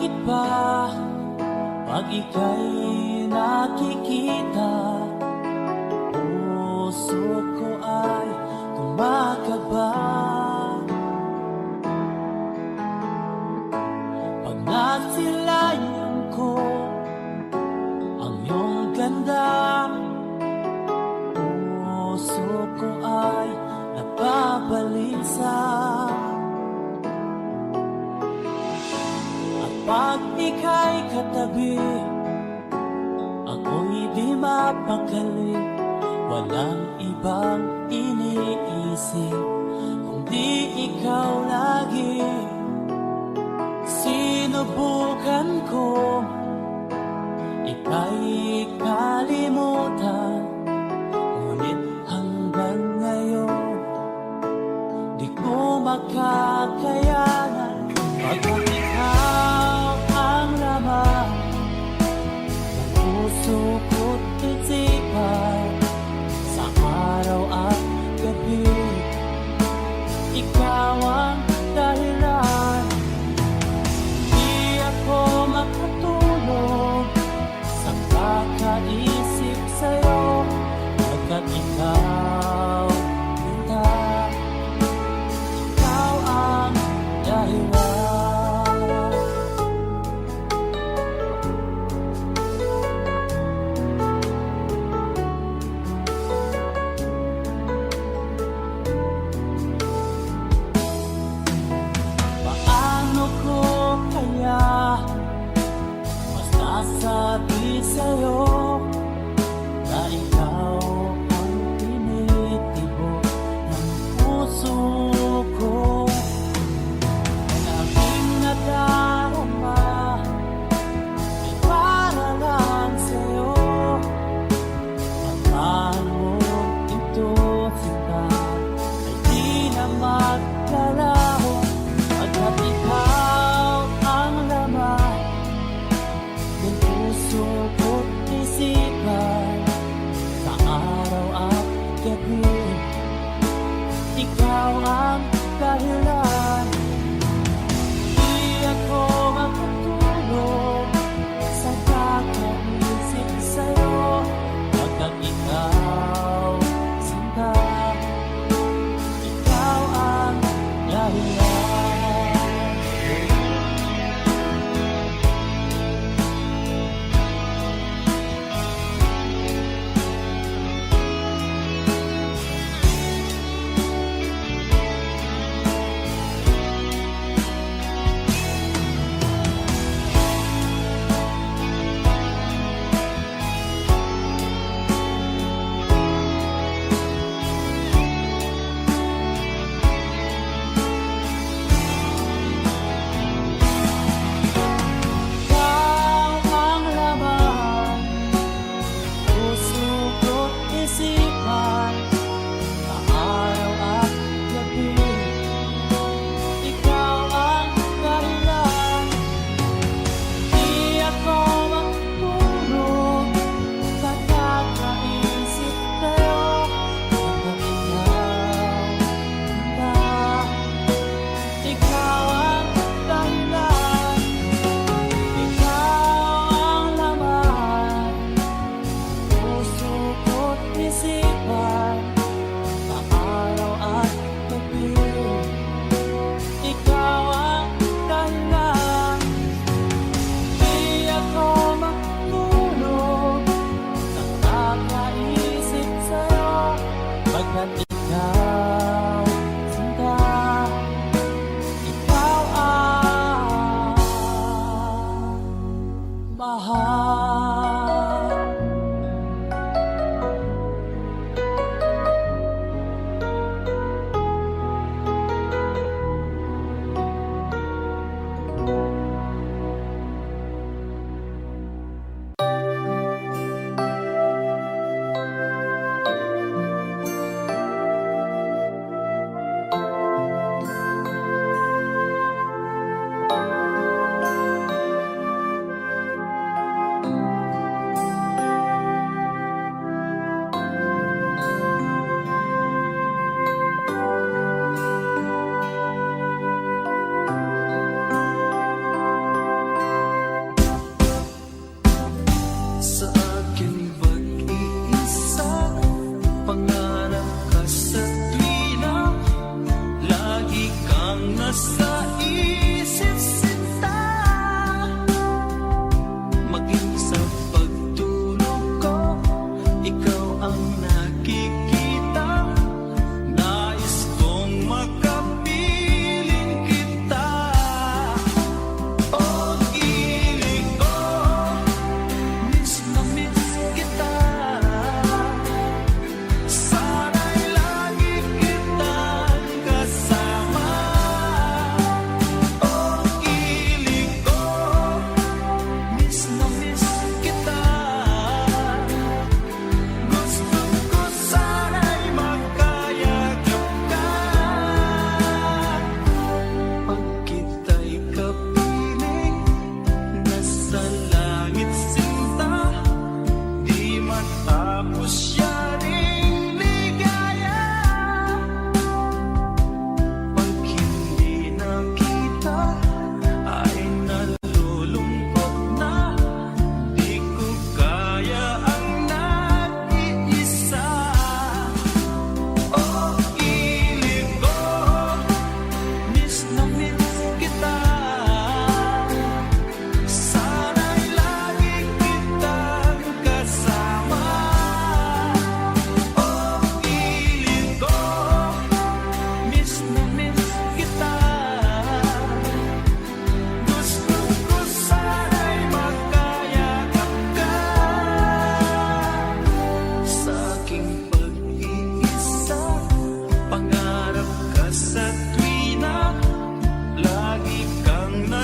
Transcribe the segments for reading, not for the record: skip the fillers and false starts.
Bakit ba pag ika'y nakikita, puso ko ay kumakaba? Pag nasilayan ko ang iyong ganda, puso ko ay nababalisa. Pag ika'y katabi, ako'y di mapakali. Walang ibang iniisip kundi ikaw lagi. Sinubukan ko ika'y kalimutan, ngunit hanggang ngayon di ko makakayanan. Pagkat ikaw ang laman ng puso ko't isipan, sa araw at gabi ikaw ang dahilan. Di ako makatulog sa kakaisip sa'yo, pagkat ikaw ang dahilan.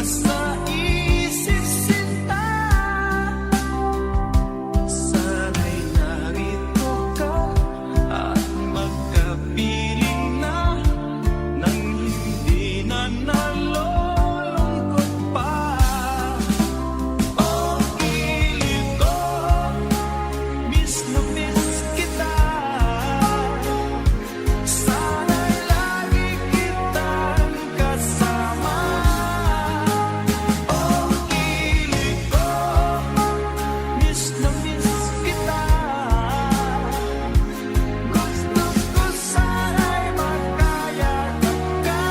nasa isip sinta. Sana'y narito ka at magkapiling na nang hindi na nalulungkot pa. O gilid ko, miss na miss kita. Sana'y lagi kitang kasama. O gilid ko, miss na miss kita. Gusto ko sana'y magkayakap ka.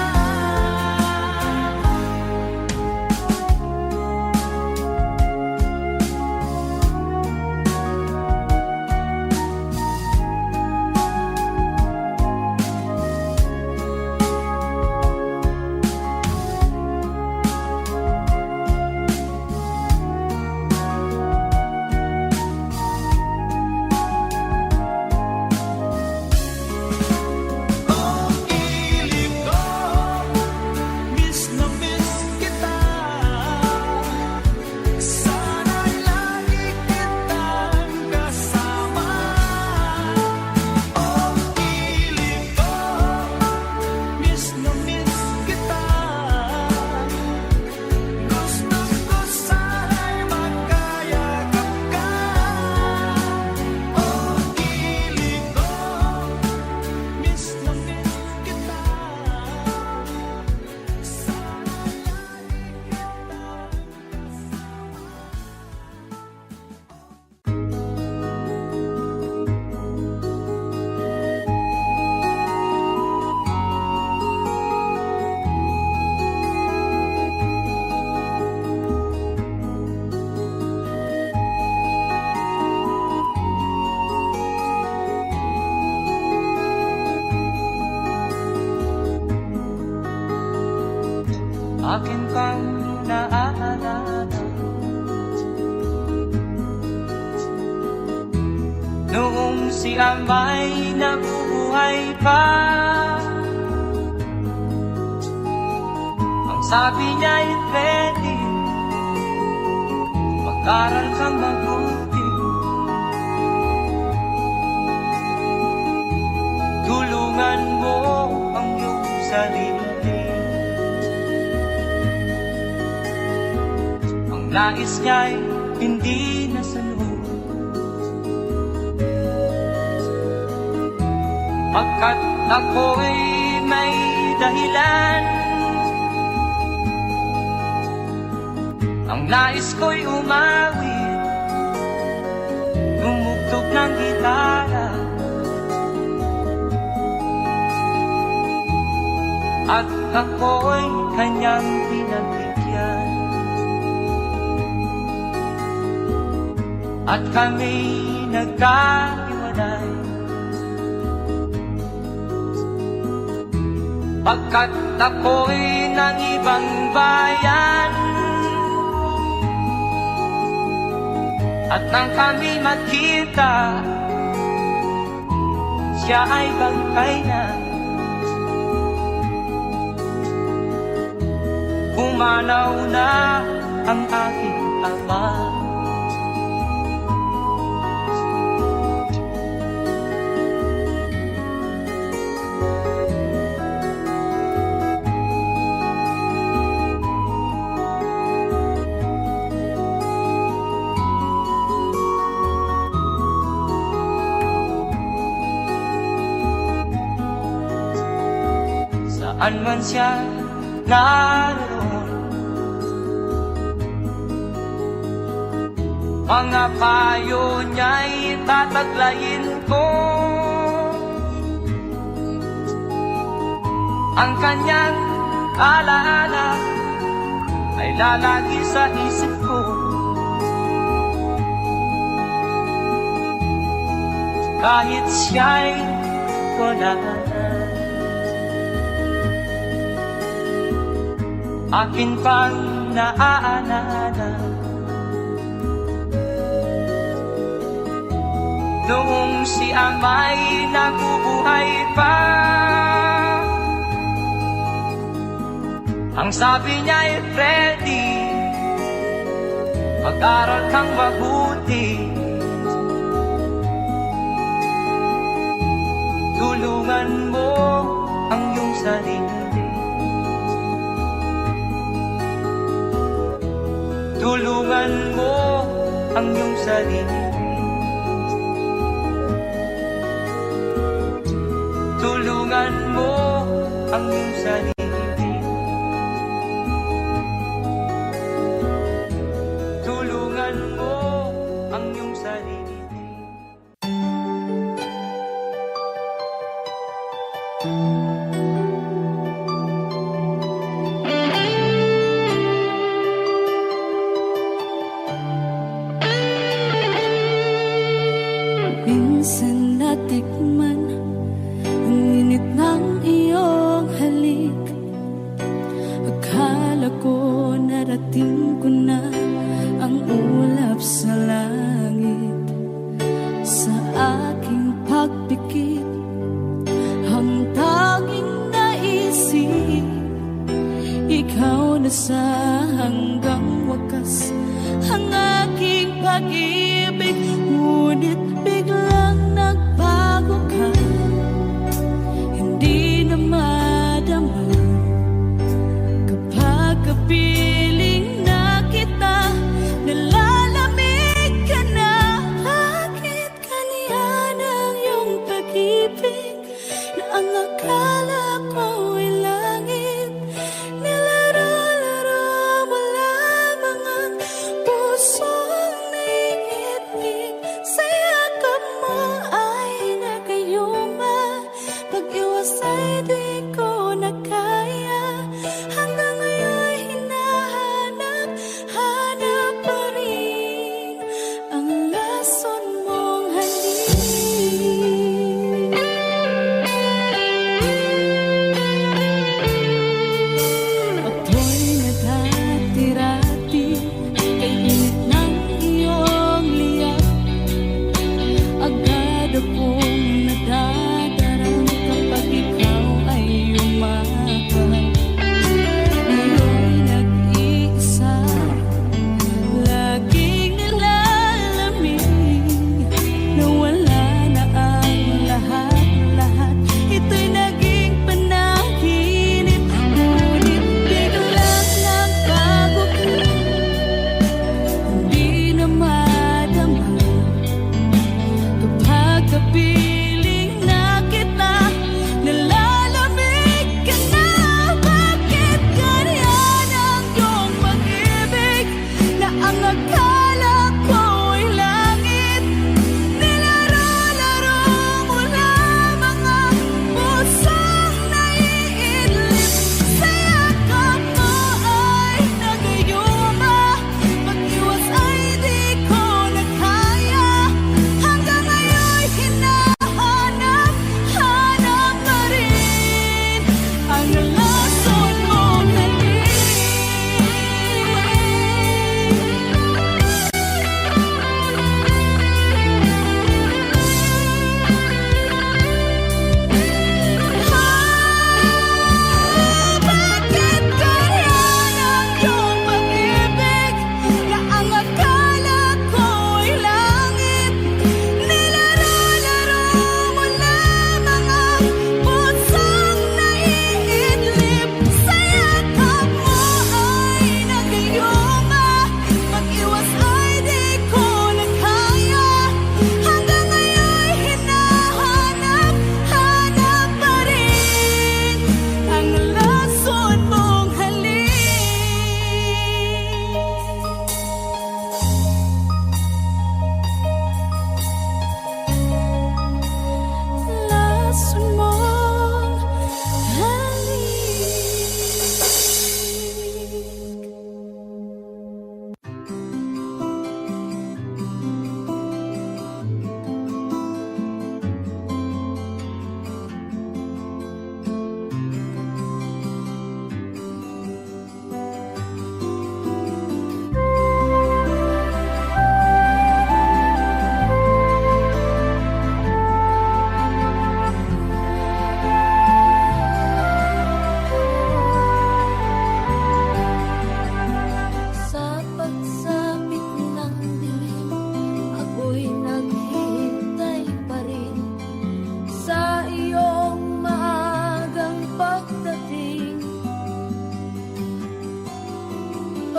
O gilid ko, miss na miss kita. Sana'y lagi kitang kasama. O gilid ko, miss na miss kita. Gusto ko sana'y magkayakap ka. O gilid ko, miss na miss kita. Sana'y lagi kitang akin kang naaalala noong si Amay nabubuhay pa. Ang sabi niya'y ready, mag-aral kang mabuti, tulungan mo ang iyong sarili. Ang nais niya'y hindi nasunod, pagkat ako'y may dahilan. Ang nais ko'y umawit, tumugtog ng gitara, at ako'y kanyang pinagbigyan. At kami nagkahiwalay, pagkat ako'y ng ibang bayan. At nang kami magkita, siya ay bangkay na. Pumanaw na ang aking ama. Saan man siya naroon, mga payo niya'y tataglayin ko. Ang kanyang alaala ay lalagi sa isip ko. Kahit siya'y wala na, akin pang naaalala noong si Amay nabubuhay pa. Ang sabi niya ay Freddy, mag-aral kang mabuti, tulungan mo ang iyong sarili, tulungan mo ang iyong sarili, tulungan mo ang iyong sarili, tulungan mo ang iyong sarili. Minsan natikman ang init ng iyong halik. Akala ko narating ko na ang ulap sa langit. Sa aking pagpikit, ang tanging naisip, ikaw na sa hanggang wakas ang aking pag-ibig. Ngunit biglang nagbago ka, hindi na madama kapag kapiling na kita, nalalamig ka na. Bakit kaniyan ang iyong pag-ibig na ang akala ko ay langit? Nilaro-laro mo lamang ang pusong naingit.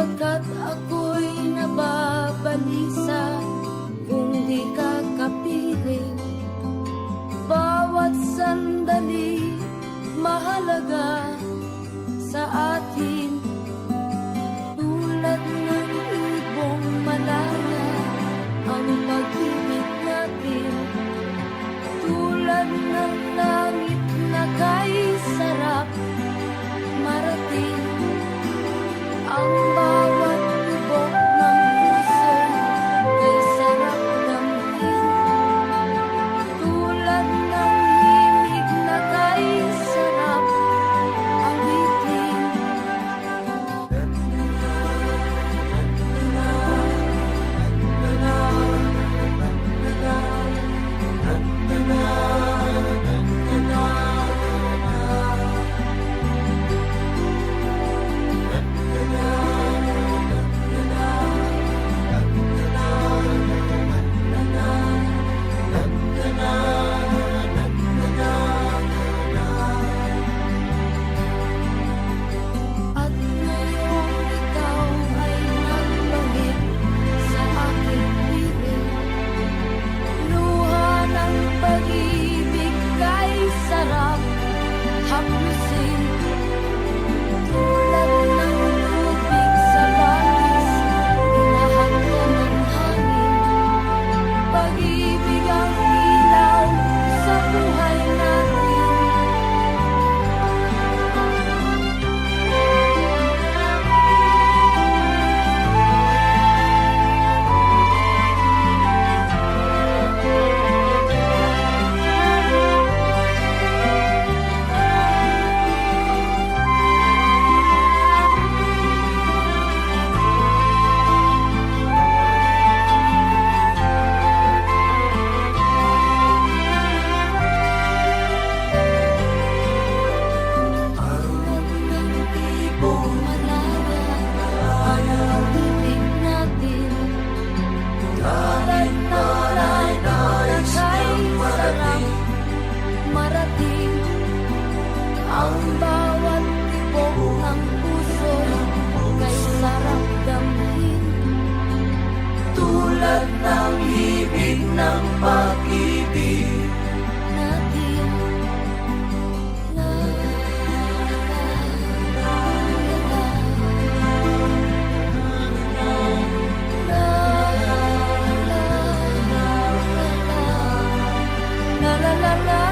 Pagkat ako'y nababalisa kung di ka kapiling. Bawat sandali mahalaga sa atin. Tulad ng ibong malaya ang pag-ibig natin. Tulad ng langit na kay sarap marating. Ang bawat tibok ng puso kay sarap damhin. Tulad ng himig na kay sarap awitin. At ngayong ikaw ay nagbahid sa aking piling. Luha ng pag-ibig kay sarap haplusin. Tulad ng tubig sa langis, hinahanggan ng hangin. Pag-ibig ang ilaw sa buhay natin. Tulad ng ibong malaya ang pag-ibig natin. Tulad ng langit na kay sarap marating. Ang bawat tibok ng puso kay sarap damhin. Tulad ng himig ng pag-ibig natin. La la la la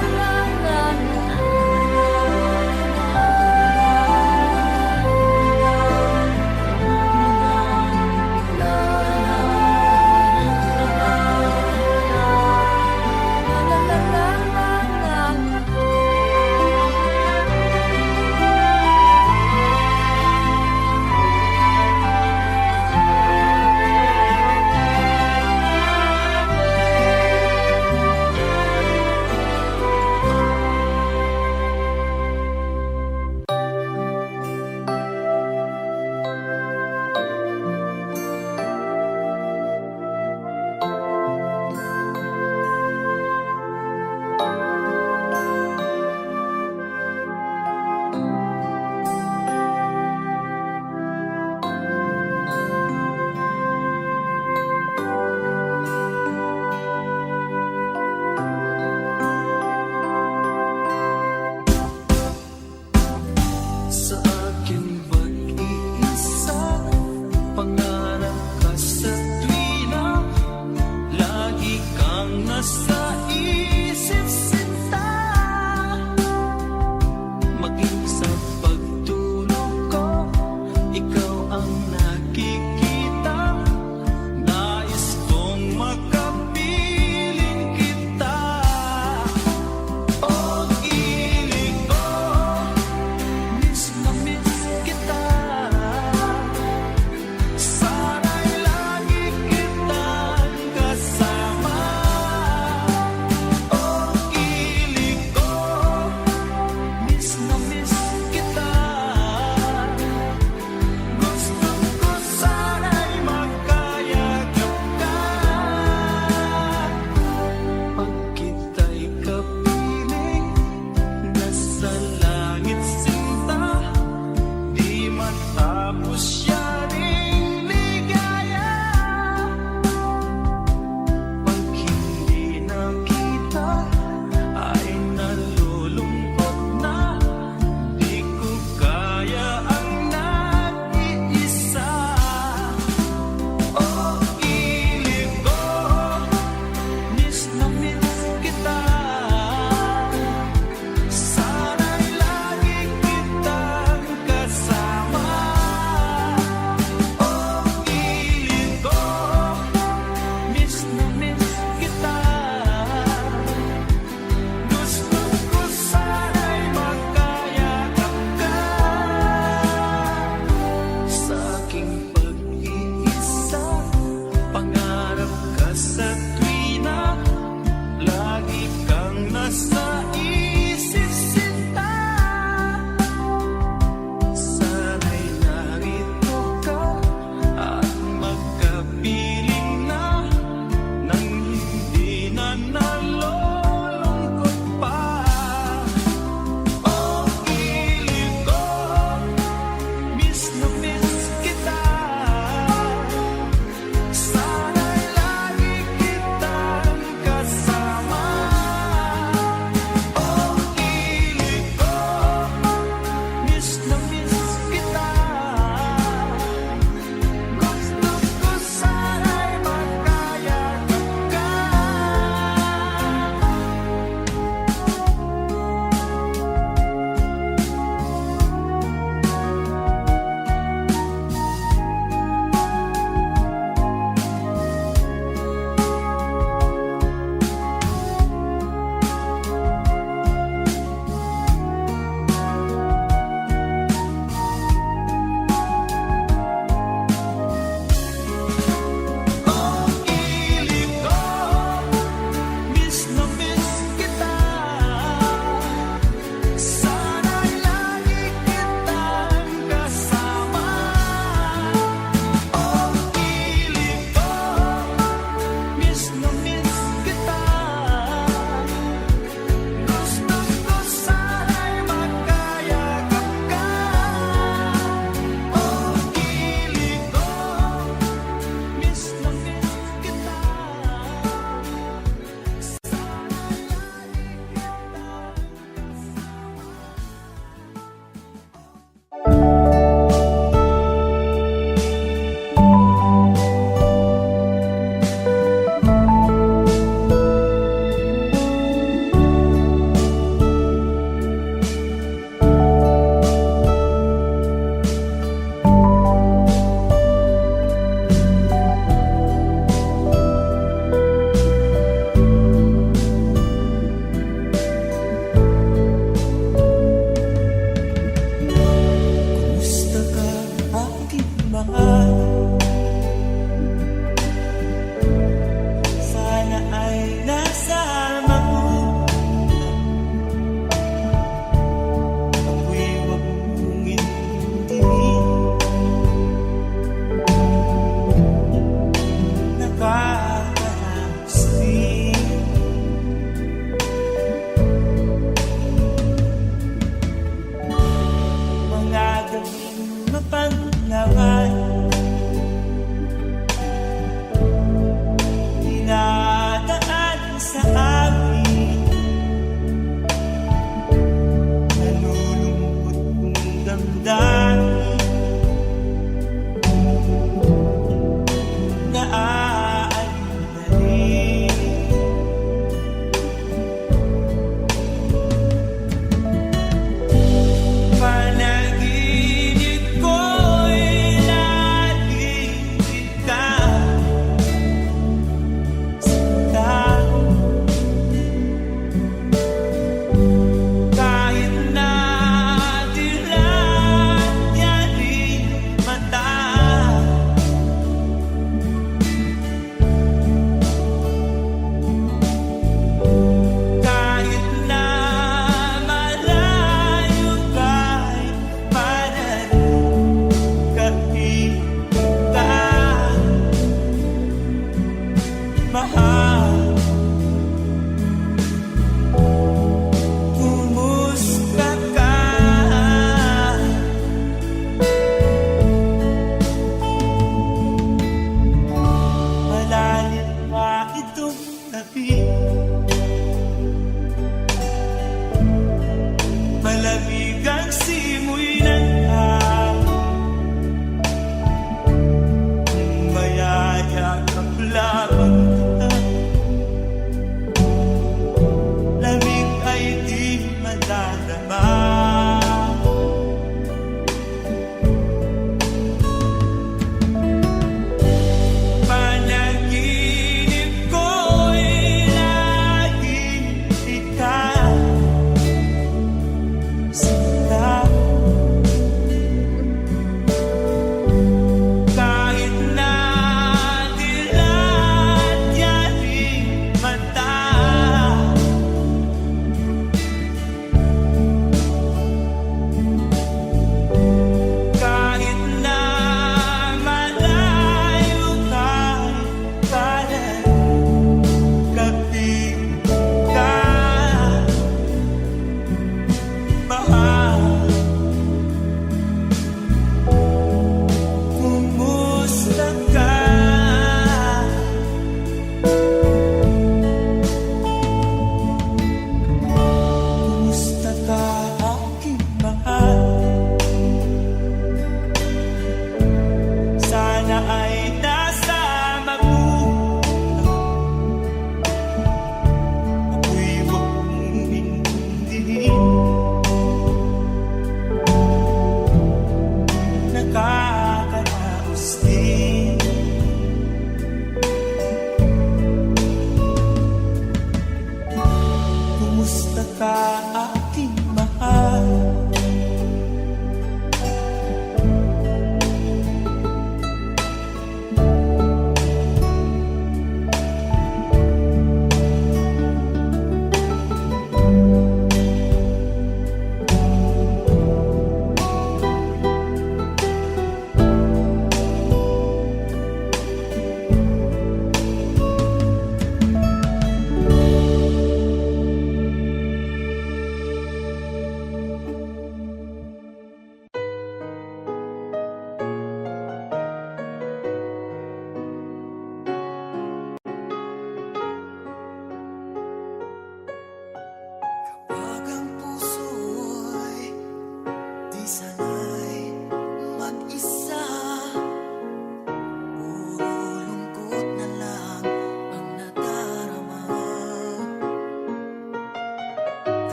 sa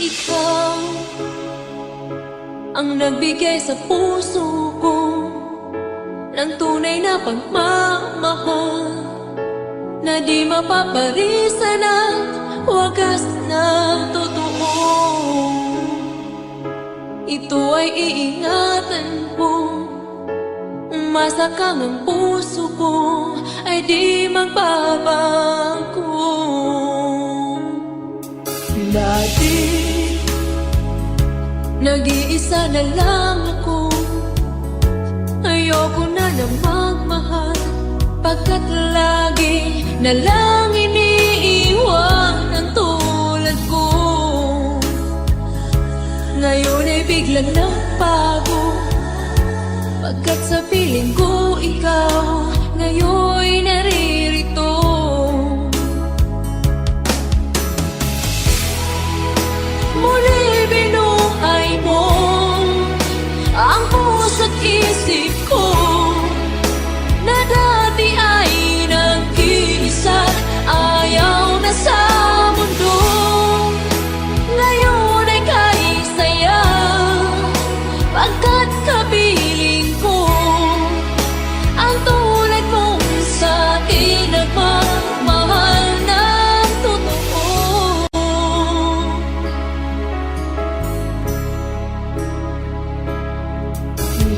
ikaw ang nagbigay sa puso ko ng tunay na pagmamahal na di mapaparisan at wagas na totoo. Ito ay iingatan ko, umasa kang ang puso ko ay di magbabago. Dati, nag-iisa na lang ako. Ayoko na na magmahal, pagkat lagi na lang iniiwan ang tulad ko. Ngayon ay biglang nagbago, pagkat sa piling ko ikaw ngayon naririto. Muli binuhay mo ang puso't isip ko na dati ay nag-iisa't ayaw na sa mundo. Ngayon ay kahit saya, pagkat kapiling ko ang tulad mong sa'kin nagmamahal ng totoo.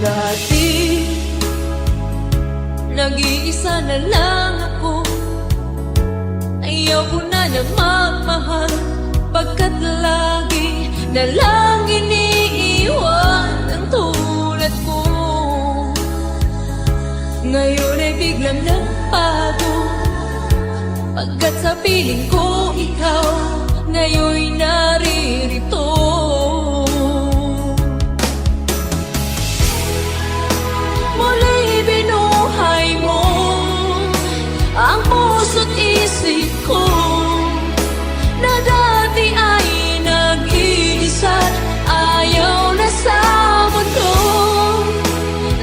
Dati, nag-iisa na lang ako. Ayaw ko na na magmahal, pagkat lagi na lang iniiwan ang tulad ko. Ngayon ay biglang nagbago, pagkat sa piling ko ikaw ngayon naririto. Muli binuhay mo ang puso't isip ko na dati ay nag-iisa't ayaw na sa mundo.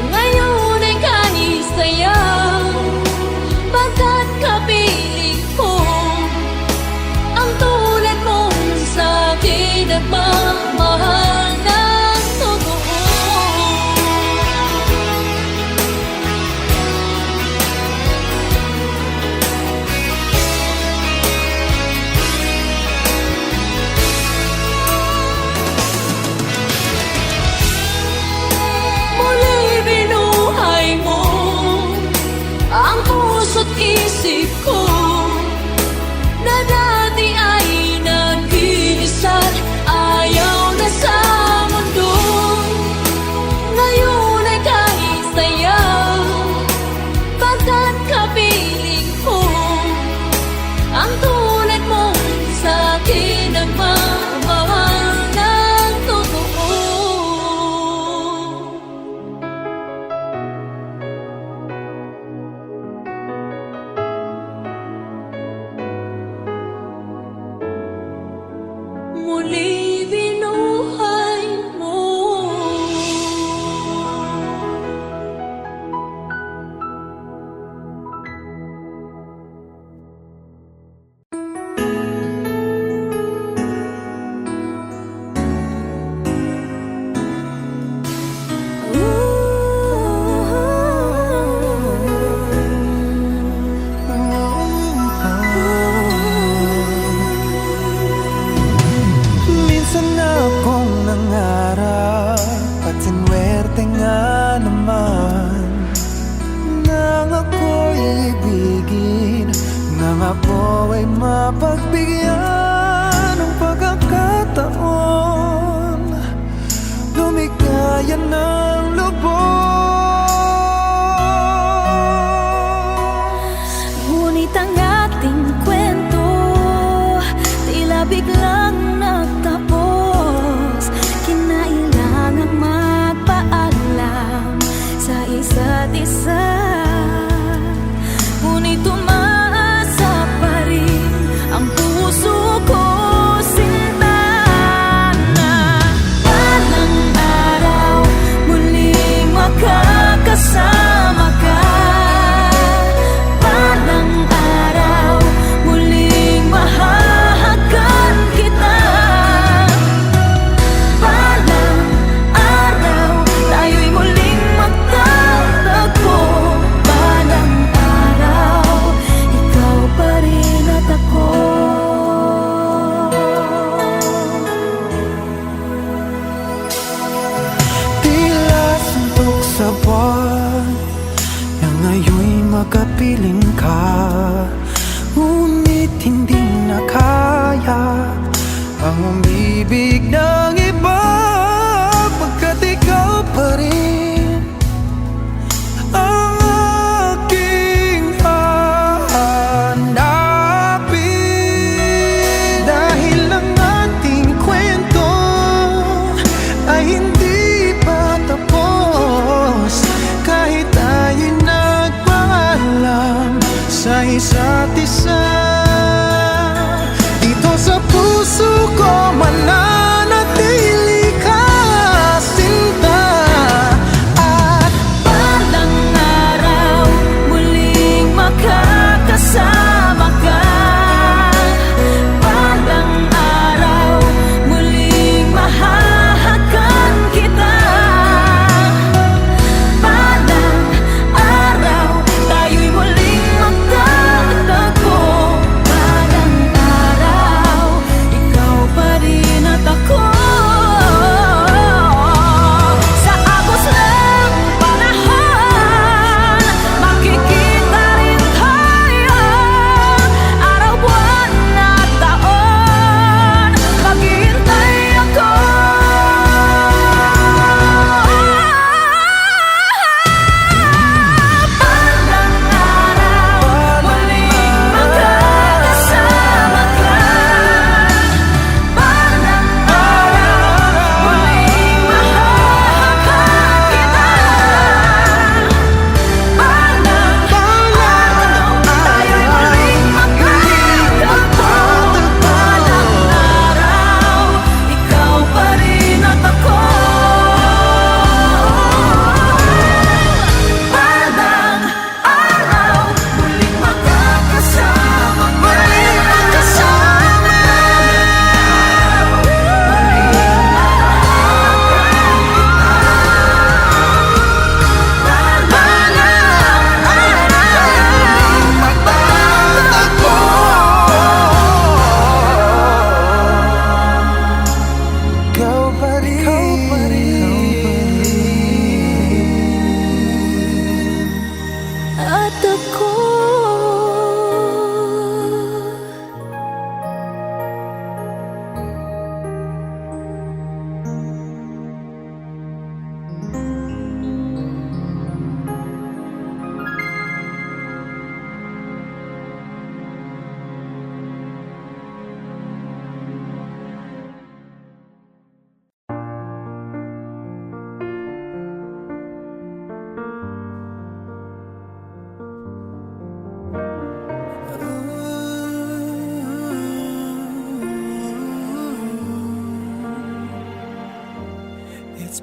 Ngayon ay kahit saya, pagkat kapiling ko ang tulad mong sa'kin nagmamahal ng totoo. Muli binuhay mo ang puso't isip ko na dati ay nag-iisa't ayaw na sa mundo. Ngayon ay kahit saya, pagkat kapiling ko ang tulad mong sa'kin nagmamahal ng totoo. Muli binuhay mo. Minsan akong nangarap at sinwerte nga naman nang ako'y ibigin, nang ako ay mapagbigyan ng pagkakataon, lumikaya ng lubos. Ngunit ang ating kwento tila biglang nagtapos. Kinailangang magpaalam sa isa't isa, ngunit umaasa pa rin ang puso ko, sinta, na balang araw muling makakasama ka. Balang araw muling mahahagan kita.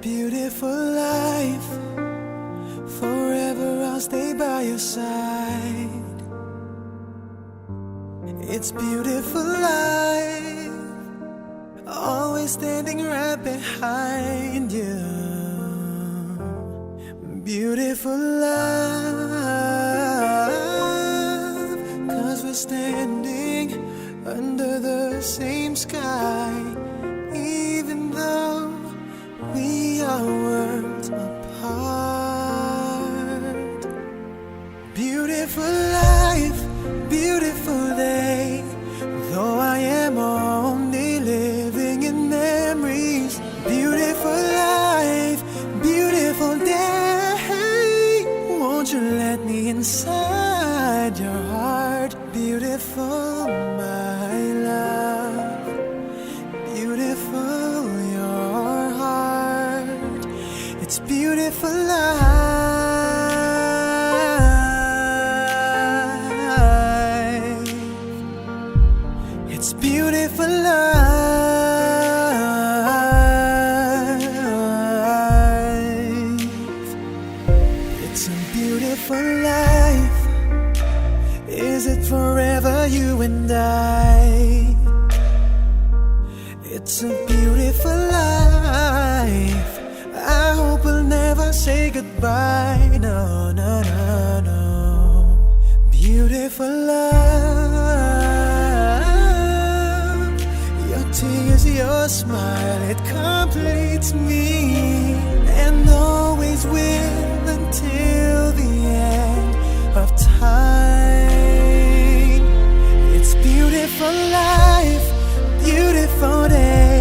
beautiful life. Forever I'll stay by your side. It's beautiful life. Always standing right behind you. Beautiful love, 'cause we're standing under the same sky, even though we are worlds apart. Beautiful life, beautiful day. Though I am only living in memories. Beautiful life, beautiful day. Won't you let me inside your heart? Beautiful, my love. Beautiful, your heart. It's beautiful life. It's beautiful life. It's a beautiful life. Is it forever, you and I? It's a beautiful life. I hope we'll never say goodbye. No, no, no, no. Beautiful love. Your tears, your smile, it completes me, and always will until the end of time. It's beautiful life, beautiful day.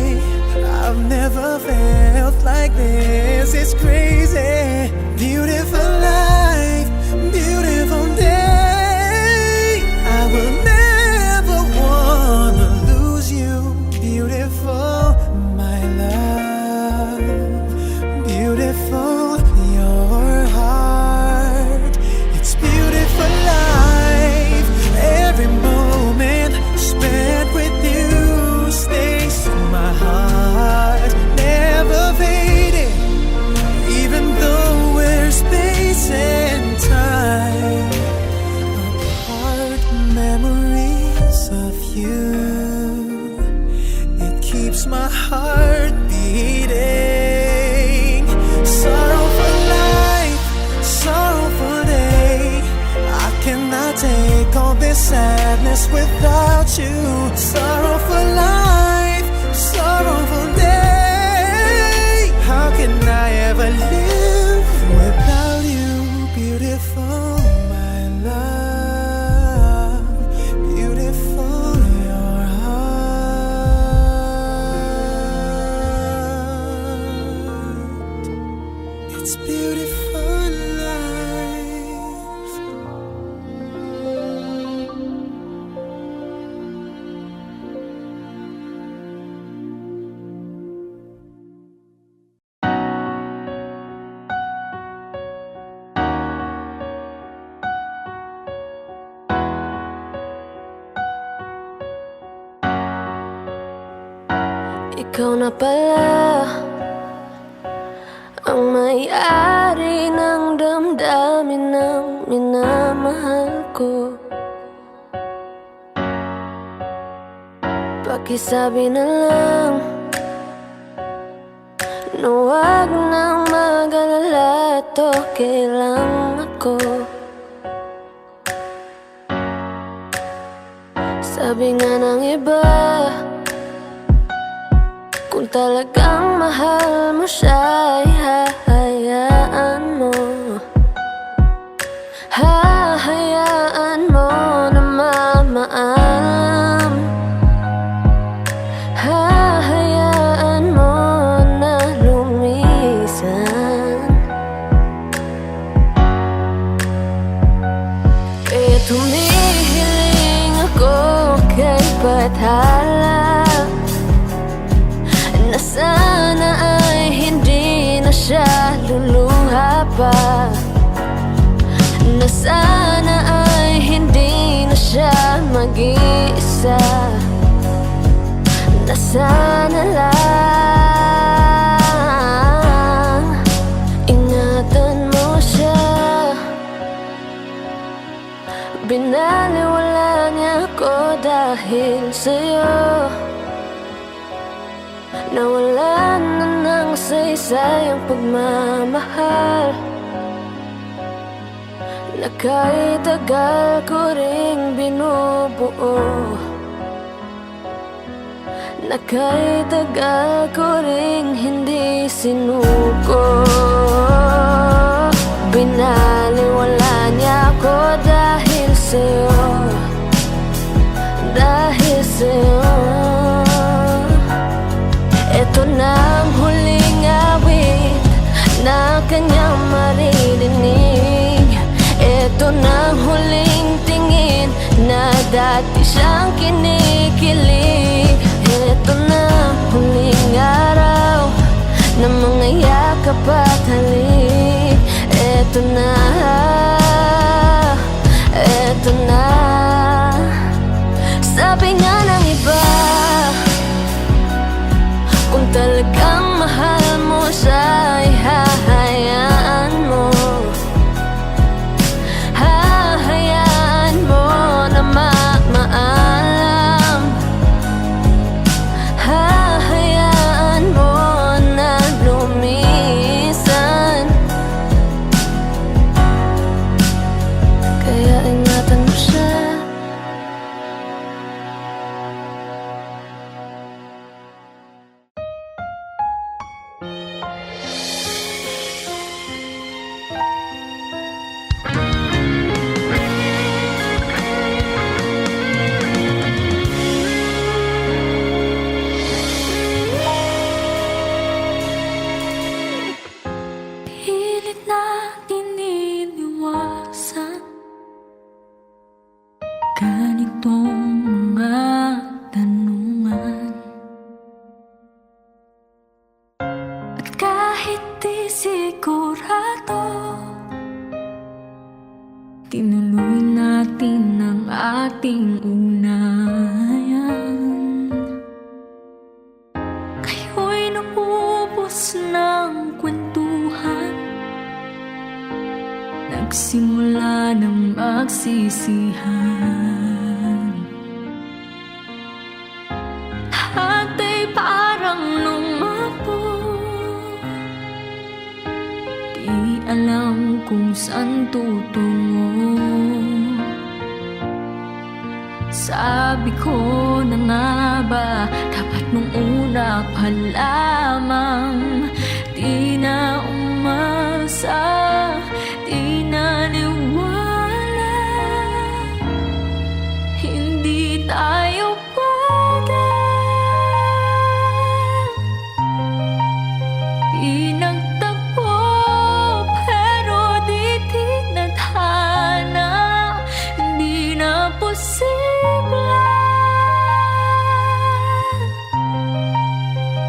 I've never felt like this. It's crazy. Beautiful life, beautiful day. I will never wanna lose you. Beautiful, my love. Beautiful, your heart. It's beautiful life. Every moment spent with you stays in my heart, never fading. Even though we're space and time apart, memories of you, it keeps my heart beating. Sorrowful life, sorrowful day. I cannot take all this sadness without you. Sorrowful life, sorrowful day. How can I ever live without you? Beautiful, my love. Beautiful, your heart. It's beautiful life. Ikaw na pala ang may-ari ng damdamin ng minamahal ko. Pakisabi na lang na huwag nang mag-alala, at okay lang ako. Sabi nga ng iba, kung talagang mahal mo siya, ay hahayaan mo. Hahayaan mo na mamaalam. Hahayaan mo na lumisan. Kaya tumihiling ako kay Bathala, na sana ay hindi na siya luluha pa, na sana ay hindi na siya mag-iisa, na sana lang sa'yo. Nawalan na ng saysay ang pagmamahal na kahit tagal ko ring binubuo, na kahit tagal ko ring hindi sinuko. Binaliwala niya ako dahil sa'yo, dahil sa'yo. Ito na ang huling awit na kanyang maririnig. Ito na ang huling tingin na dati siyang kinikilig. Ito na ang huling araw na mga yakap at halik. Ito na, ito na. Sabi nga ng iba, kung talagang mahal mo siya ay hahayaan mo, hahayaan mo na maalam, hahayaan mo na lumisan. Kaya ingatan mo siya. Pilit natin iniwasan ganitong mga tanungan. At kahit di sigurado, tinuloy natin ang ating unayan. Kayo'y naubos ng kwentuhan, nagsimula ng magsisihan. Lahat ay parang lumabog, di alam kung saan tutungo. Sabi ko na nga ba, dapat nung una pa lamang di na umasa, di naniwala, hindi tayo pwede. Di nagtagpo pero di tinadhana, hindi na posible.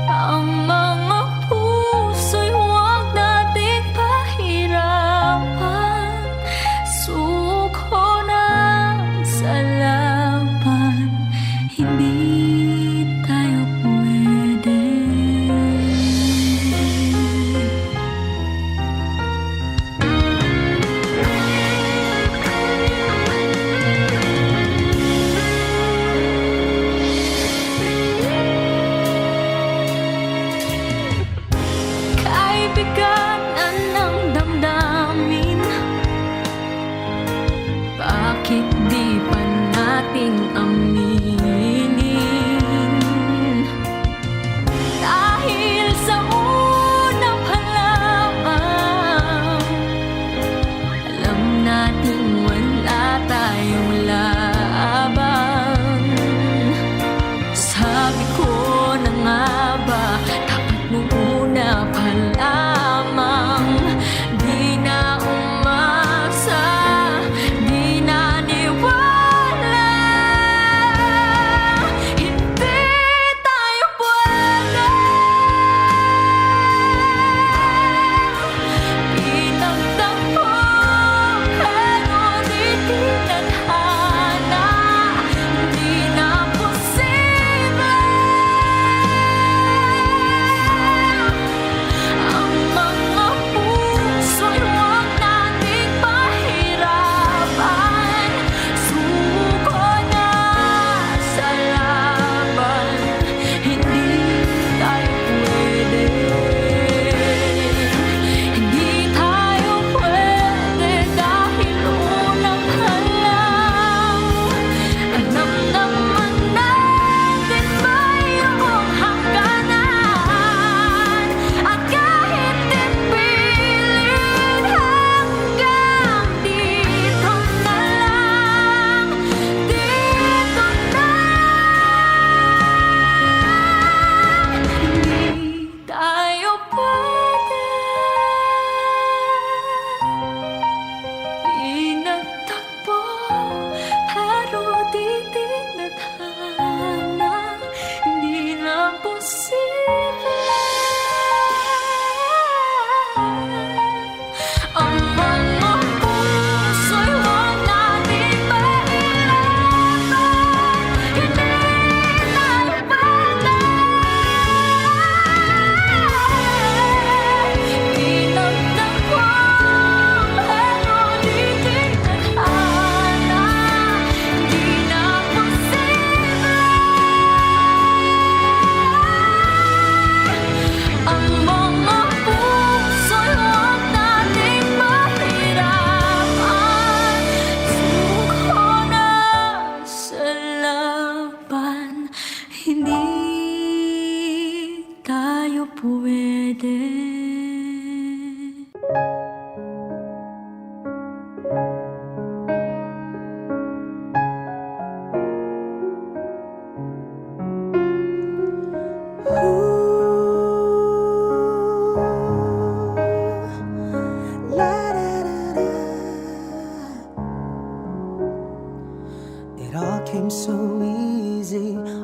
Ang mga puso'y huwag nating pahilahin.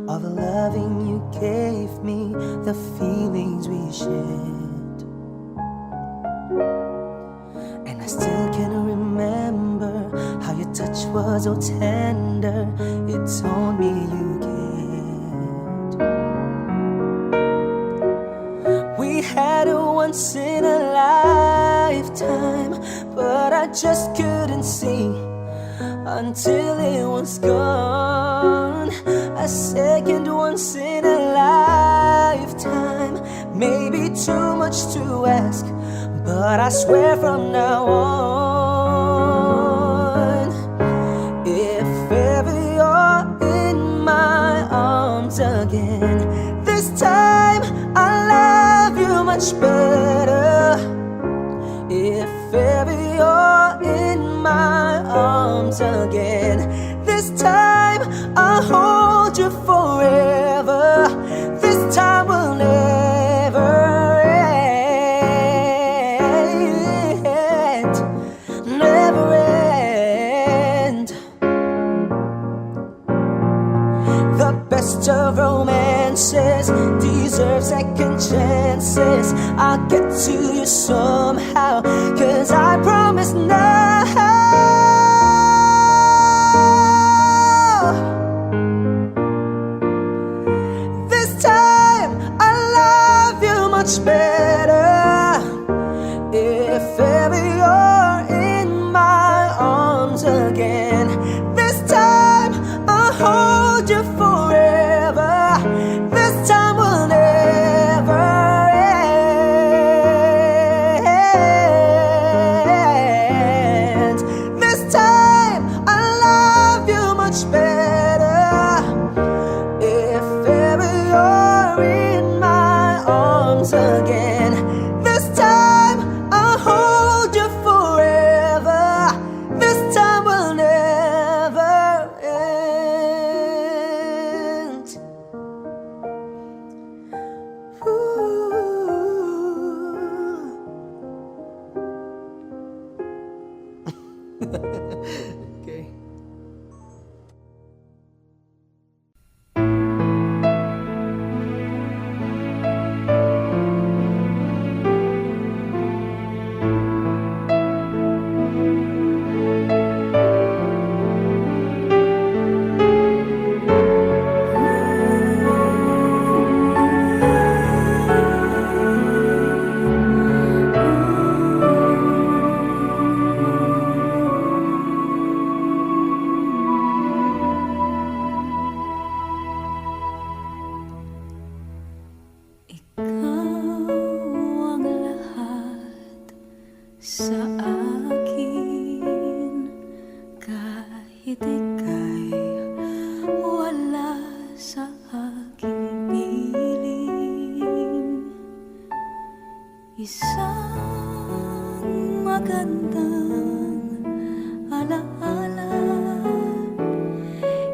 all the loving you gave me, the feelings we shared. And I still can remember how your touch was so tender. It told me you cared. We had a once in a lifetime, but I just couldn't see until it was gone. A second once in a lifetime, maybe too much to ask, but I swear from now on, if ever you're in my arms again, this time I love you much better. If ever you're in my arms again, this time I'll hold you forever. This time will never end, never end. The best of romances deserve second chances. I'll get to you somehow, 'cause I promise now, this time I love you much better. If ever you're in my arms again, this time I'll hold you forever. This time will never end. This time I love you much better. If ever you're in my arms again, this time I'll hold you forever. This time will never end. Okay. Sa akin, kahit ika'y wala sa aking piling, isang magandang alaala,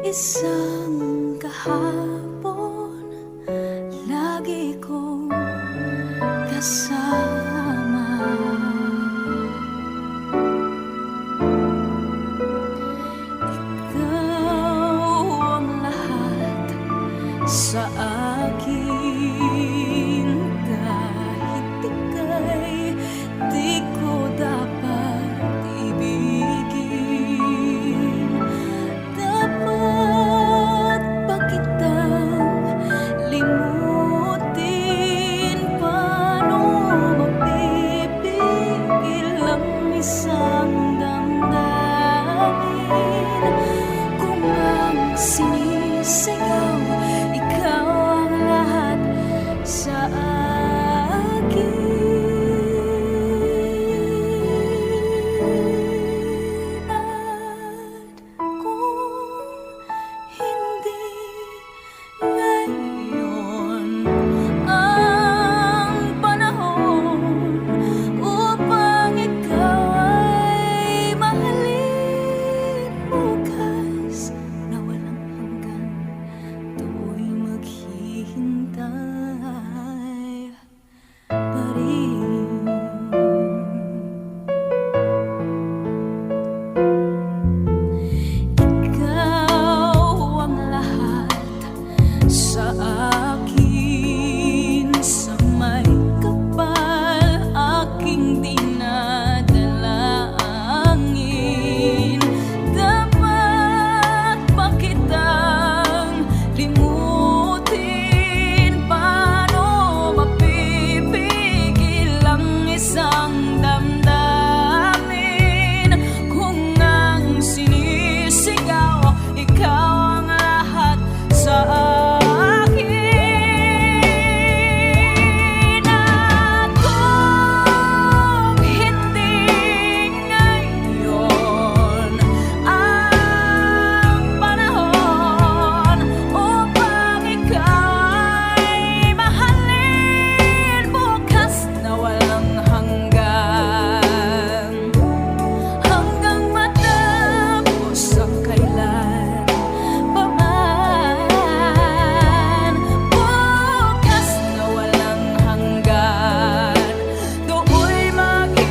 isang kahapon, lagi kong kasama. Sa akin, kahit ika'y di ko dapat ibigin, dapat ba kitang limutin? Paano mapipigil ang isang damdamin kung ang sinisigaw ikaw ang lahat sa sa akin sa may kapal aking dinadalangin. Dapat ba kitang limutin? Paano mapipigil ang isang damdamin kung ang sinisigaw ikaw ang lahat sa akin? At kung hindi ngayon ang panahon upang ikaw ay mahalin, bukas na walang hanggan, hanggang matapos ang kailan pa man. Bukas na walang hanggan, do'y maghintay.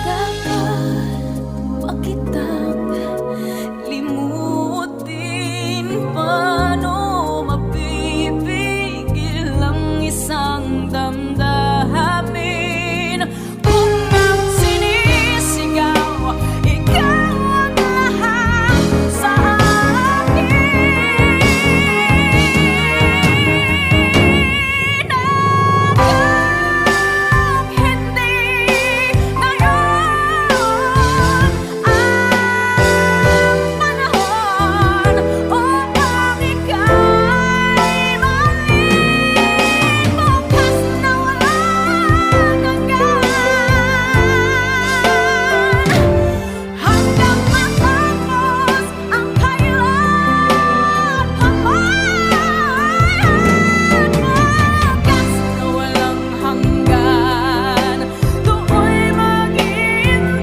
Dapat ba kitang limutin? Paano mapipigil ang isang damdamin kung ang sinisigaw ikaw ang lahat sa akin? Kung hindi ngayon ang panahon upang ikaw ay mahalin, bukas na walang hanggan, hanggang matapos ang kailan pa man. Bukas na walang hanggan, do'y maghintay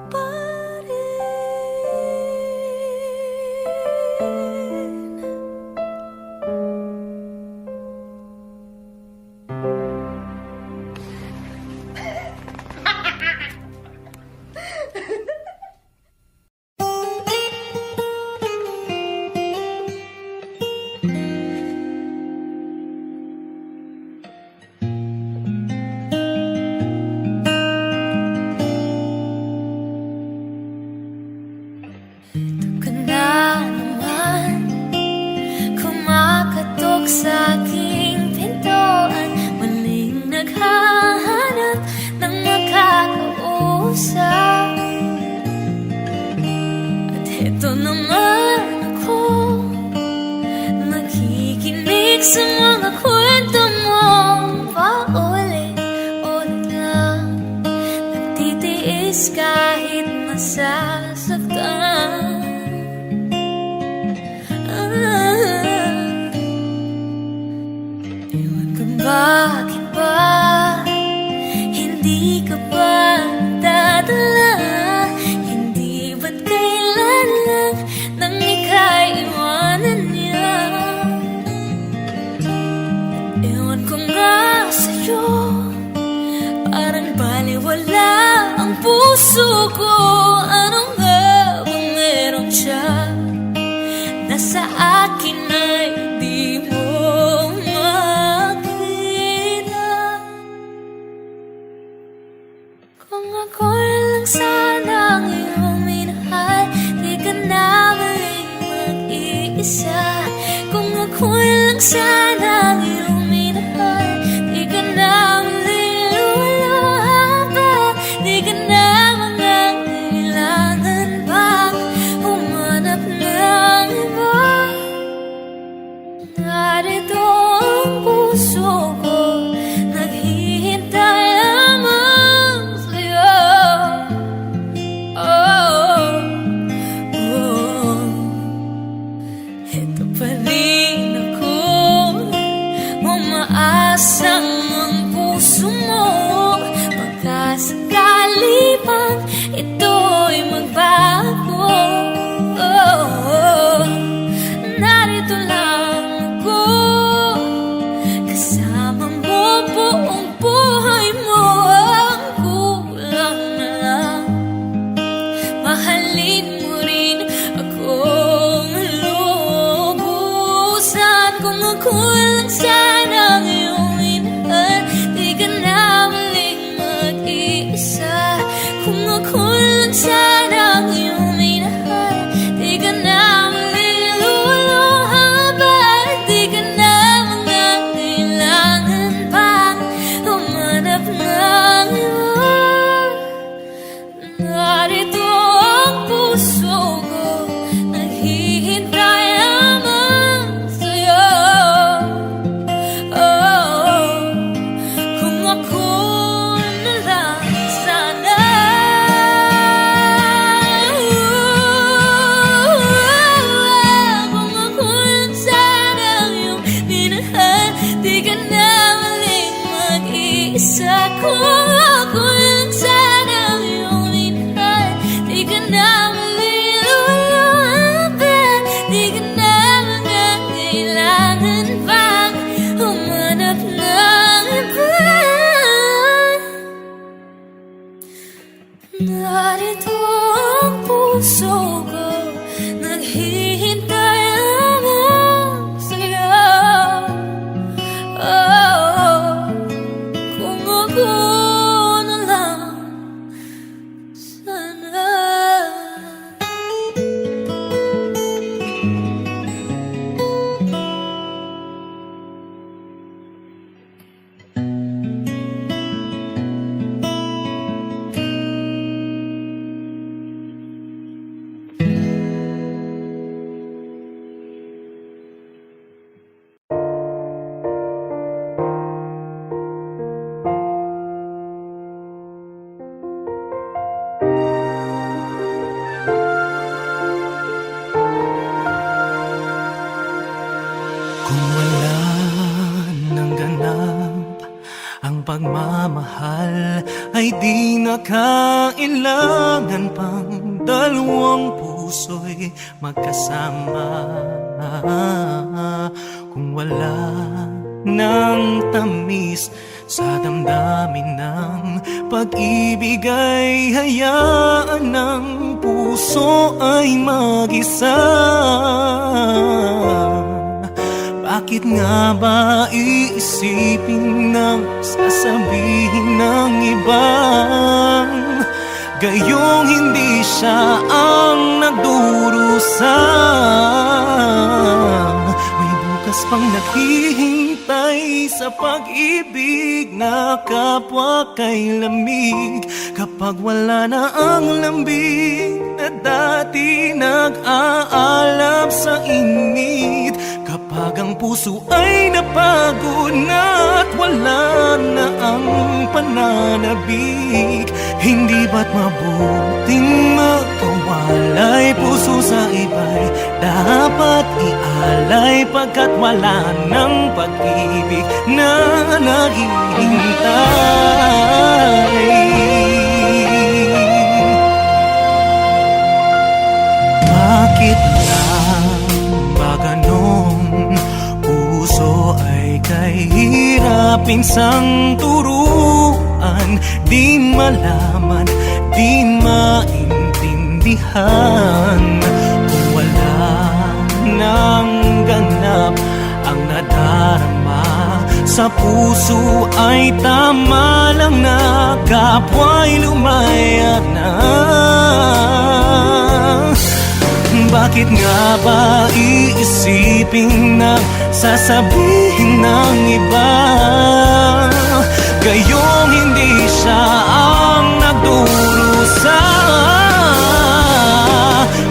pa rin. Ka na naman kumakatok sa aking pintuan, maling naghahanap ng makakausap. At heto naman ako, nakikinig sa mga kwento mo, paulit-ulit lang, nagtitiis kahit masasaktan. Ewan ko bakit ba hindi ka pa dadala? Hindi ba't kailan lang nang ika'y iwanan niya? At ewan ko nga sa'yo, parang baliwala ang puso ko. Ano nga bang meron siya na sa akin ay di mo makita? Kung ako lang sana ang iyong minahal, di ka na maling mag-iisa. Kung ako lang sana ang iyong minahal, di ka na maling luluha, di ka na mangangailangan pang humanap ng iba. Narito ang puso ko, naghihintay lamang sa'yo. Ito pa rin ako, lang sana ang iyong minahal, di ka na muling mag-iisa. Kung ako lang sana ang iyong minahal, di ka na muling luluha ba? Di ka na mangangailangan pang humanap ng iba. Narito ang puso ko, naghihintay lamang sa'yo. Oh, kung ako na lang sana. Kung ako lang sana ang iyong minahal, di ka na muling mag-iisa. Kung ako lang sana ang iyong minahal, di ka na muling luluhaban. Di ka na mangangailangan pang humanap ng iba. Narito ang puso ko, naghihintay lamang sa'yo. Oh, kung ako na lang sana. Kung wala nang ganap ang pagmamahal, ay di na kailangan pang dalawang puso'y magkasama. Kung wala nang tamis sa damdamin ng pag-ibig, ay hayaan ng puso ay mag-isa. Bakit nga ba iisipin ng sasabihin ng ibang gayong hindi siya ang nagdurusa? May bukas pang naghihintay sa pag-ibig na kapwa kay lamig. Kapag wala na ang lambing na dati nag-aalab sa init, kapag ang puso ay napagod na at wala na ang pananabik, hindi ba't mabuting magkawalay? Puso sa iba'y dapat ialay, pagkat wala ng pag-ibig na naghihintay. Bakit lang ba ganun? Puso ay kahirapin sang turuan, di malaman, di maintindihan. Kung wala nang ganap ang nadarama sa puso, ay tama lang na kapwa'y lumayat na. Bakit nga ba iisipin na sasabihin ng iba gayong hindi siya ang nagdurusa?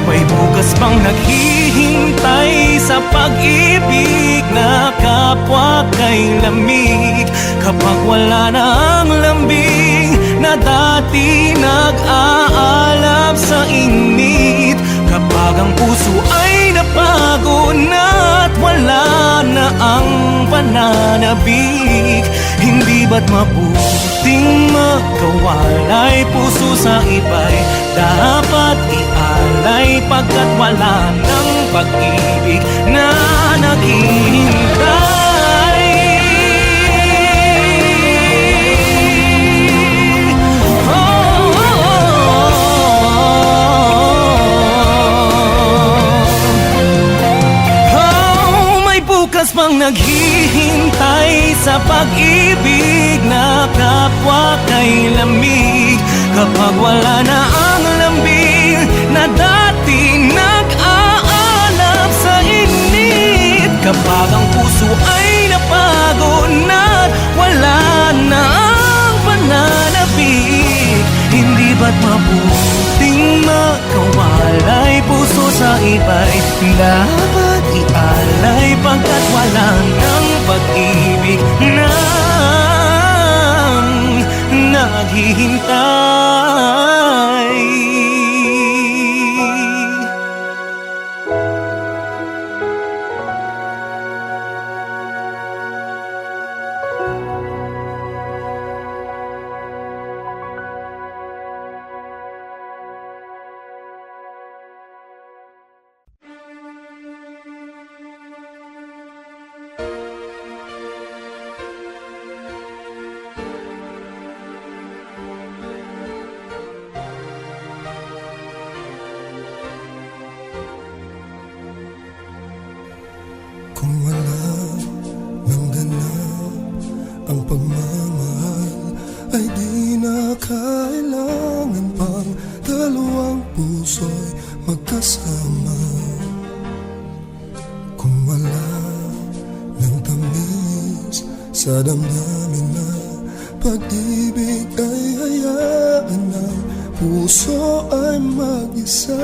May bukas pang naghihintay sa pag-ibig na kapwa kay lamig. Kapag wala na ang lambing na dati nag-aalab sa init, kapag ang puso ay napagod na at wala na ang pananabik, hindi ba't mabuting magkawalay? Puso sa iba'y dapat ialay, pagkat wala ng pag-ibig na naghihintay. Bukas pang naghihintay naghihintay sa pag-ibig na kapwa kay lamig. Kapag wala na ang lambing na dati nag-aalab sa init. Kapag ang puso ay napagod na wala na ang pananabik. Hindi ba't mabuting makawalay puso sa iba'y dapat ialay pagkat wala ng pag-ibig na naghihintay. Kung wala ng ganap ang pagmamahal, ay di na kailangan pang dalawang puso'y magkasama. Kung wala ng tamis sa damdamin na pag-ibig, ay hayaan ng puso ay mag-isa.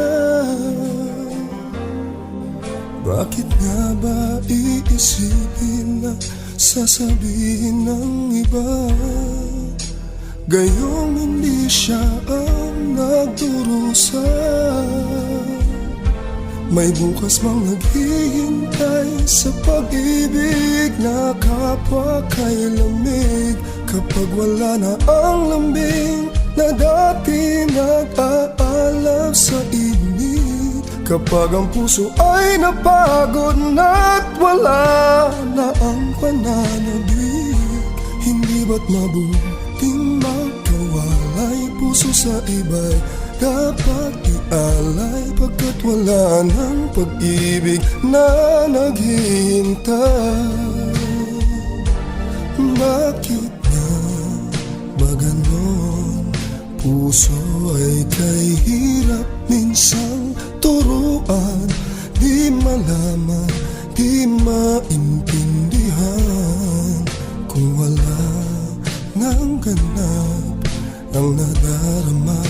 Bakit nga ba iisipin na sasabihin ng iba, gayong hindi siya ang nagdurusa? May bukas mang naghihintay sa pag-ibig na kapwa kay lamig. Kapag wala na ang lambing na dati nag-aalab sa init. Kapag ang puso ay napagod na't wala na ang pananabik. Hindi ba't mabuting magkawalay puso sa iba'y dapat ialay pagkat wala ng pag-ibig na naghihintay. Bakit nga ba ganon? Puso ay kay hirap minsang turuan, di malaman, di maintindihan. Kung wala ng ganap ang nadarama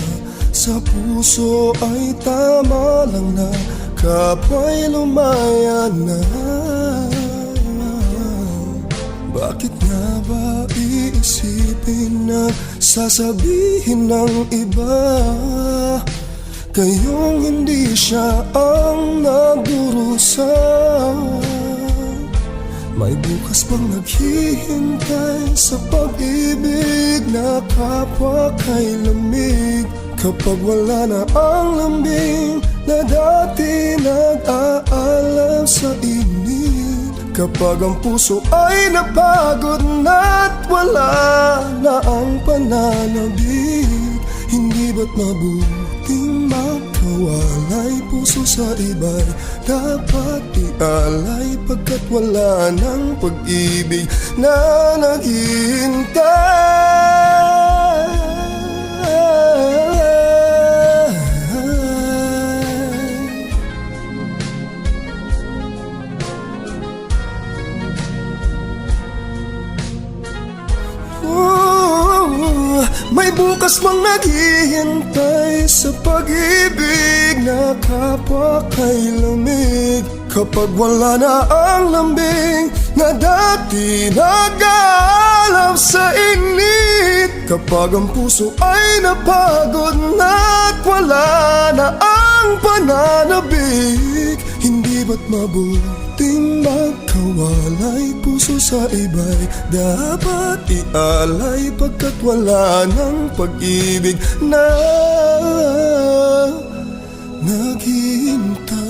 sa puso, ay tama lang na kapwa'y lumaya na. Bakit nga ba iisipin na sasabihin ng iba, gayong hindi siya ang nagdurusa? May bukas bang naghihintay sa pag-ibig na kapwa kay lamig? Kapag wala na ang lambing na dati nag-aalab sa init. Kapag ang puso ay napagod na't wala na ang pananabik. Hindi ba't mabuting magkawalay puso sa iba'y dapat ialay pagkat wala ng pag-ibig na naghihintay. May bukas mang naghihintay sa pag-ibig na kapwa kay lamig. Kapag wala na ang lambing na dati nag-aalab sa init. Kapag ang puso ay napagod na't wala na ang pananabik. Hindi ba't mabuting magkawalay puso sa iba'y dapat ialay pagkat wala ng pag-ibig na naghihintay.